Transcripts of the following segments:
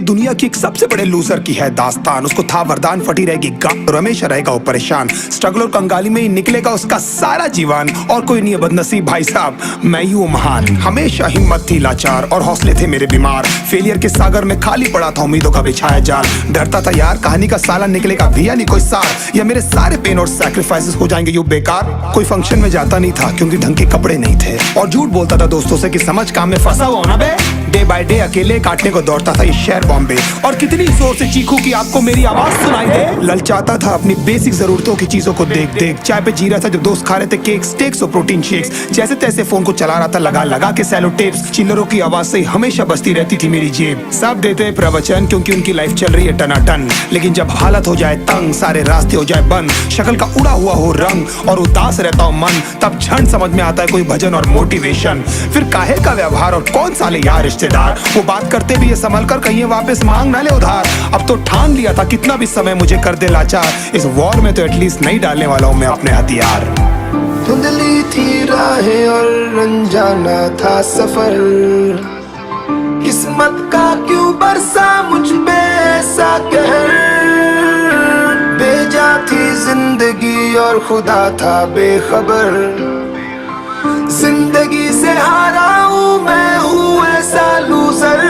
ये दुनिया की एक सबसे बड़े लूजर की है दास्तान। उसको था वरदान, फटी रहेगी गांड और हमेशा रहेगा वो परेशान। स्ट्रगल और कंगाली में ही निकलेगा उसका सारा जीवन। और कोई नहीं है बदनसीब भाई साहब, मैं ही हूँ महान। हमेशा हिम्मत थी लाचार और हौसले थे मेरे बीमार। फेलियर के सागर में खाली पड़ा था उम्मीदों का बिछाया जाल। डरता था यार कहानी का साला निकलेगा भी या नहीं कोई सार, या मेरे सारे पेन और सैक्रिफाइसेस हो जाएंगे यूं बेकार। कोई फंक्शन में जाता नहीं था क्योंकि ढंग के कपड़े नहीं थे, और झूठ बोलता था दोस्तों से कि समझ काम में फंसा हुआ ना बे। डे बाय डे अकेले काटने को दौड़ता था ये शहर बॉम्बे। और कितनी जोर से चीखूं कि आपको मेरी आवाज सुनाई दे। ललचाता था अपनी बेसिक जरूरतों की चीजों को देख देख। चाय पे जी रहा था जब दोस्त खा रहे थे केक, स्टेक्स और प्रोटीन शेक्स। जैसे तैसे फोन को चला रहा था लगा लगा के सैलो टेप्स। चिल्लरों की आवाज से हमेशा बजती रहती थी मेरी जेब। सब देते प्रवचन क्योंकि उनकी लाइफ चल रही है टनाटन, लेकिन जब हालत हो जाए तंग, सारे रास्ते हो जाए बंद, शक्ल का उड़ा हुआ हो रंग और उदास रहता हो मन, तब क्षण समझ में आता है कोई भजन और मोटिवेशन। फिर काहे का व्यवहार और कौन साले यार रिश्तेदार, वो बात करते भी ये संभल कर कहीं वापस मांग ना ले उधार। अब तो ठान लिया था कितना भी समय मुझे कर दे लाचार, इस वॉर में तो एटलीस्ट नहीं डालने वाला हूँ मैं अपने हथियार। धुंधली थी राहें और अनजाना था सफर, किस्मत का क्यों बरसा मुझ पे ऐसा कहर। बेजा थी जिंदगी और खुदा था बेखबर, जिंदगी से हारा हूँ मैं, हूँ ऐसा लूजर।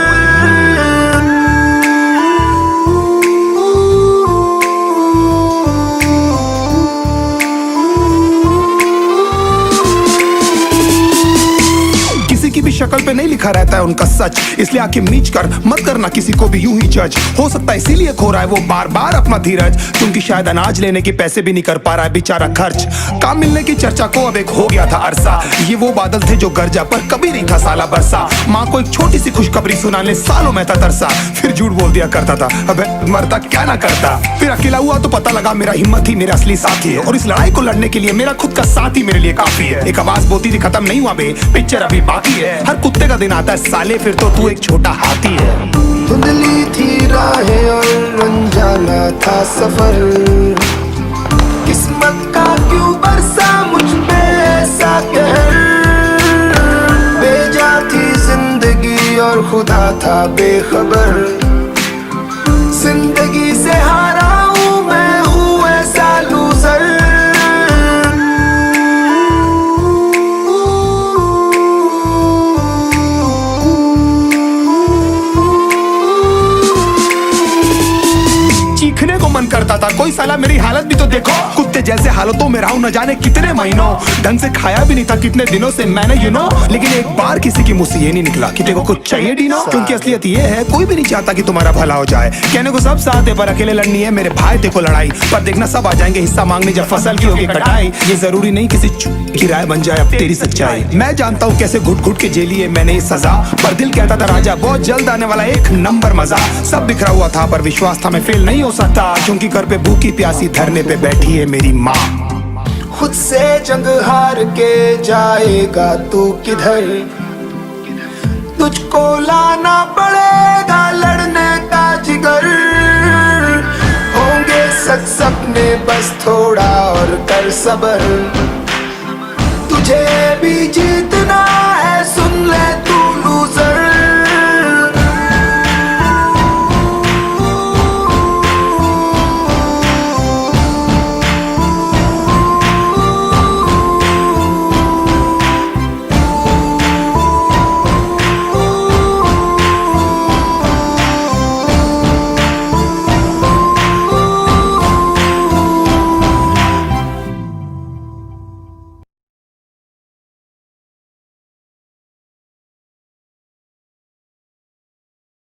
की भी शक्ल पे नहीं लिखा रहता है उनका सच, इसलिए आंखें मीच कर मत करना किसी को भी यूं ही जज। हो सकता है इसीलिए खो रहा है वो बार बार अपना धीरज, क्योंकि शायद अनाज लेने के पैसे भी नहीं कर पा रहा है बेचारा खर्च। काम मिलने की चर्चा को अब एक हो गया था अरसा, ये वो बादल थे जो गरजा पर कभी नहीं था साला बरसा। माँ को एक छोटी सी खुशखबरी सुनाने सालों में था तरसा, फिर झूठ बोल दिया करता था अबे मरता क्या ना करता। फिर अकेला हुआ तो पता लगा मेरा हिम्मत ही मेरा असली साथी है, और इस लड़ाई को लड़ने के लिए मेरा खुद का साथ ही मेरे लिए काफी है। एक आवाज बोलती थी खत्म नहीं हुआ बे, पिक्चर अभी बाकी है। हर कुत्ते का दिन आता है साले, फिर तो तू एक छोटा हाथी है। धुंधली थी राहें और अनजाना था सफर, किस्मत का क्यों बरसा मुझ पे ऐसा कहर। बेजा थी जिंदगी और खुदा था बेखबर, जिंदगी से हारा हूँ मैं, हूँ ऐसा लूजर। चीखने को मन करता था, कोई साला मेरी हालत भी तो देखो। कुत्ते जैसे हालतों में रहा हूं न जाने कितने महीनों, ढंग से खाया भी नहीं था कितने दिनों से मैंने लेकिन एक बार किसी की मुंह से ये नहीं निकला कि तेरे को कुछ चाहिए डीनो। क्योंकि असलियत ये है कोई भी नहीं चाहता कि तुम्हारा भला हो जाए। कहने को सब साथ है पर अकेले लड़नी है मेरे भाई देखो लड़ाई, पर देखना सब आ जाएंगे हिस्सा मांगने जब फसल की होगी कटाई। ये जरूरी नहीं किसी की राय बन जाए अब तेरी सच्चाई। मैं जानता हूँ कैसे घुट घुट के झेली है मैंने ये सजा, पर दिल कहता था राजा बहुत जल्द आने वाला एक नंबर मजा। सब बिखरा हुआ था पर विश्वास था मैं फेल नहीं हो सकता, क्योंकि घर पे भूखी प्यासी धरने पे बैठी है मेरी माँ। खुद से जंग हार के जाएगा तू किधर, तुझको लाना पड़ेगा लड़ने का जिगर। होंगे सच सपने बस थोड़ा और कर सबर, तुझे भी जीत